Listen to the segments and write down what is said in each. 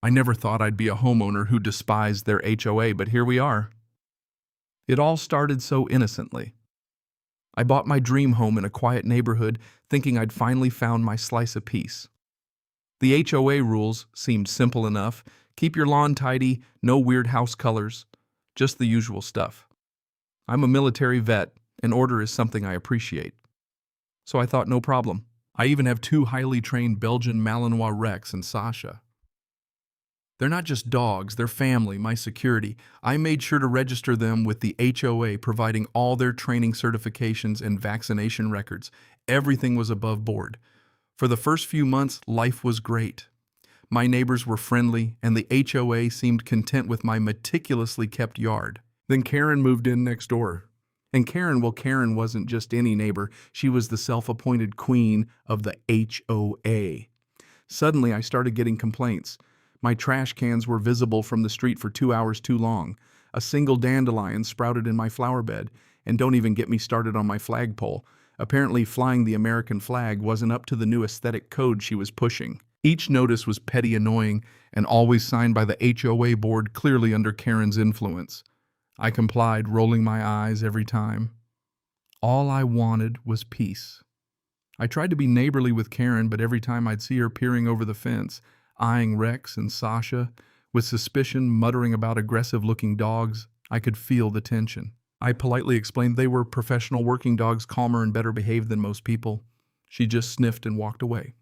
I never thought I'd be a homeowner who despised their HOA, but here we are. It all started so innocently. I bought my dream home in a quiet neighborhood, thinking I'd finally found my slice of peace. The HOA rules seemed simple enough. Keep your lawn tidy, no weird house colors, just the usual stuff. I'm a military vet, and order is something I appreciate. So I thought no problem. I even have two highly trained Belgian Malinois, Rex and Sasha. They're not just dogs, they're family, my security. I made sure to register them with the HOA, providing all their training certifications and vaccination records. Everything was above board. For the first few months, life was great. My neighbors were friendly, and the HOA seemed content with my meticulously kept yard. Then Karen moved in next door. And Karen wasn't just any neighbor. She was the self-appointed queen of the HOA. Suddenly, I started getting complaints. My trash cans were visible from the street for 2 hours too long. A single dandelion sprouted in my flower bed. And don't even get me started on my flagpole. Apparently, flying the American flag wasn't up to the new aesthetic code she was pushing. Each notice was petty, annoying, and always signed by the HOA board, clearly under Karen's influence. I complied, rolling my eyes every time. All I wanted was peace. I tried to be neighborly with Karen, but every time I'd see her peering over the fence, eyeing Rex and Sasha, with suspicion, muttering about aggressive-looking dogs, I could feel the tension. I politely explained they were professional working dogs, calmer and better behaved than most people. She just sniffed and walked away.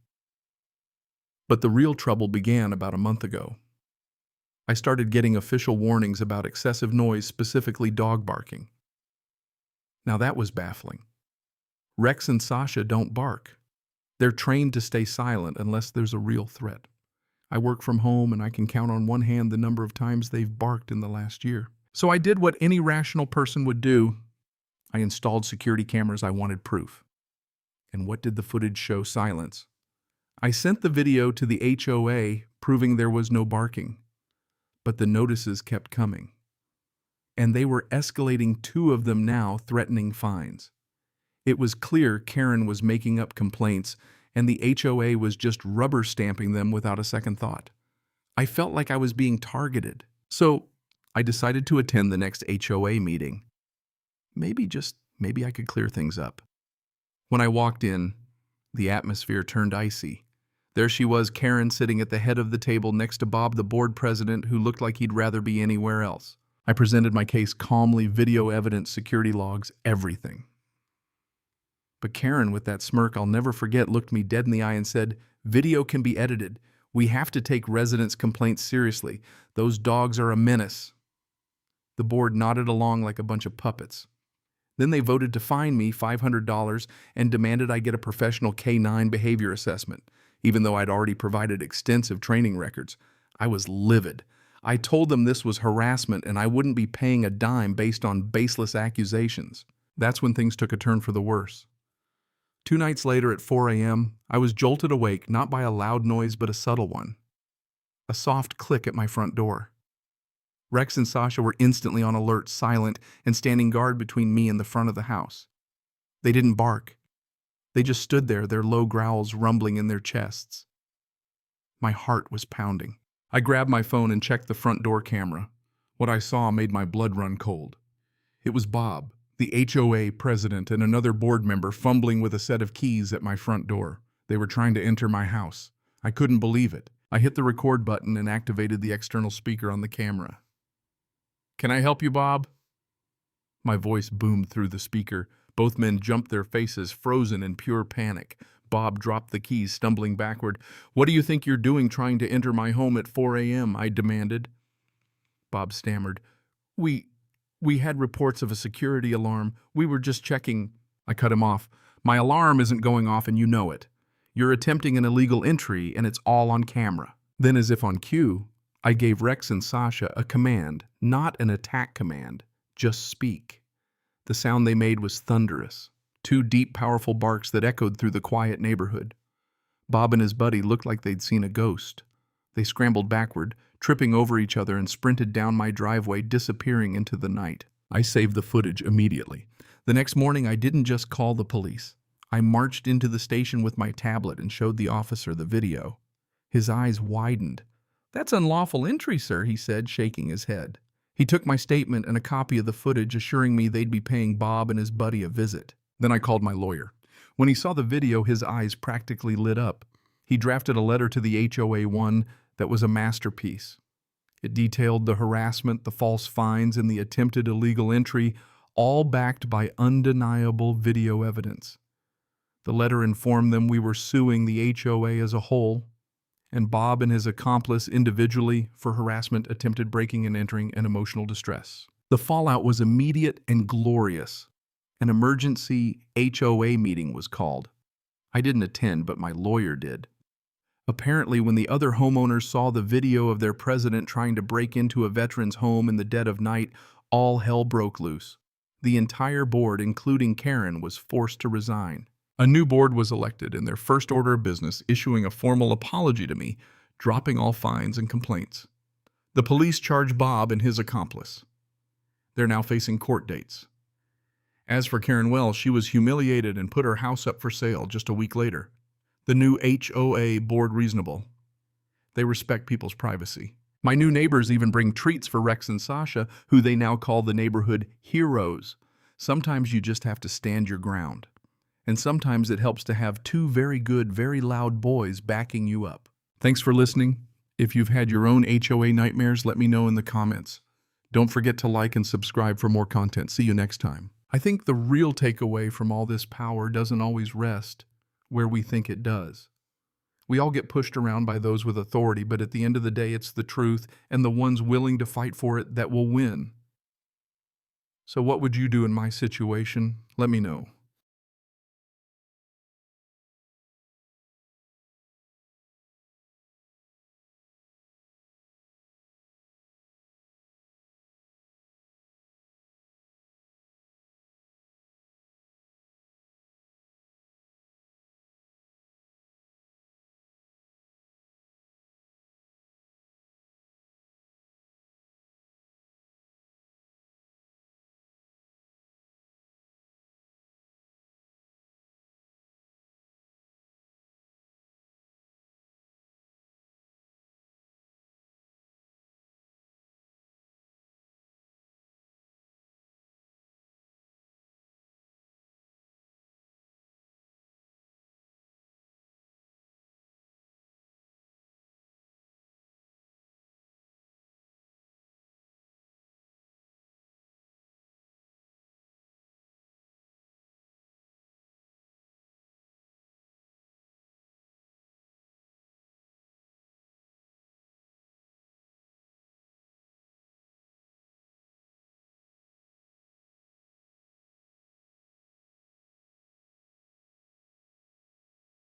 But the real trouble began about a month ago. I started getting official warnings about excessive noise, specifically dog barking. Now that was baffling. Rex and Sasha don't bark. They're trained to stay silent unless there's a real threat. I work from home and I can count on one hand the number of times they've barked in the last year. So I did what any rational person would do. I installed security cameras. I wanted proof. And what did the footage show? Silence. I sent the video to the HOA proving there was no barking. But the notices kept coming. And they were escalating, 2 of them now, threatening fines. It was clear Karen was making up complaints, and the HOA was just rubber stamping them without a second thought. I felt like I was being targeted. So I decided to attend the next HOA meeting. Maybe I could clear things up. When I walked in, the atmosphere turned icy. There she was, Karen, sitting at the head of the table next to Bob, the board president, who looked like he'd rather be anywhere else. I presented my case calmly, video evidence, security logs, everything. But Karen, with that smirk I'll never forget, looked me dead in the eye and said, "Video can be edited. We have to take residents' complaints seriously. Those dogs are a menace." The board nodded along like a bunch of puppets. Then they voted to fine me $500 and demanded I get a professional K9 behavior assessment. Even though I'd already provided extensive training records, I was livid. I told them this was harassment and I wouldn't be paying a dime based on baseless accusations. That's when things took a turn for the worse. 2 nights later at 4 a.m., I was jolted awake, not by a loud noise but a subtle one. A soft click at my front door. Rex and Sasha were instantly on alert, silent, and standing guard between me and the front of the house. They didn't bark. They just stood there, their low growls rumbling in their chests. My heart was pounding. I grabbed my phone and checked the front door camera. What I saw made my blood run cold. It was Bob, the HOA president, and another board member fumbling with a set of keys at my front door. They were trying to enter my house. I couldn't believe it. I hit the record button and activated the external speaker on the camera. "Can I help you, Bob?" My voice boomed through the speaker. Both men jumped, their faces frozen in pure panic. Bob dropped the keys, stumbling backward. "What do you think you're doing trying to enter my home at 4 a.m.? I demanded. Bob stammered. We had reports of a security alarm. We were just checking." I cut him off. "My alarm isn't going off and you know it. You're attempting an illegal entry and it's all on camera." Then, as if on cue, I gave Rex and Sasha a command, not an attack command, just speak. The sound they made was thunderous. 2 deep, powerful barks that echoed through the quiet neighborhood. Bob and his buddy looked like they'd seen a ghost. They scrambled backward, tripping over each other, and sprinted down my driveway, disappearing into the night. I saved the footage immediately. The next morning, I didn't just call the police. I marched into the station with my tablet and showed the officer the video. His eyes widened. "That's unlawful entry, sir," he said, shaking his head. He took my statement and a copy of the footage, assuring me they'd be paying Bob and his buddy a visit. Then I called my lawyer. When he saw the video, his eyes practically lit up. He drafted a letter to the HOA that was a masterpiece. It detailed the harassment, the false fines, and the attempted illegal entry, all backed by undeniable video evidence. The letter informed them we were suing the HOA as a whole, and Bob and his accomplice individually for harassment, attempted breaking and entering, and emotional distress. The fallout was immediate and glorious. An emergency HOA meeting was called. I didn't attend, but my lawyer did. Apparently, when the other homeowners saw the video of their president trying to break into a veteran's home in the dead of night, all hell broke loose. The entire board, including Karen, was forced to resign. A new board was elected, and their first order of business issuing a formal apology to me, dropping all fines and complaints. The police charged Bob and his accomplice. They're now facing court dates. As for Karen Wells, she was humiliated and put her house up for sale just a week later. The new HOA board reasonable. They respect people's privacy. My new neighbors even bring treats for Rex and Sasha, who they now call the neighborhood heroes. Sometimes you just have to stand your ground. And sometimes it helps to have two very good, very loud boys backing you up. Thanks for listening. If you've had your own HOA nightmares, let me know in the comments. Don't forget to like and subscribe for more content. See you next time. I think the real takeaway from all this power doesn't always rest where we think it does. We all get pushed around by those with authority, but at the end of the day, it's the truth and the ones willing to fight for it that will win. So what would you do in my situation? Let me know.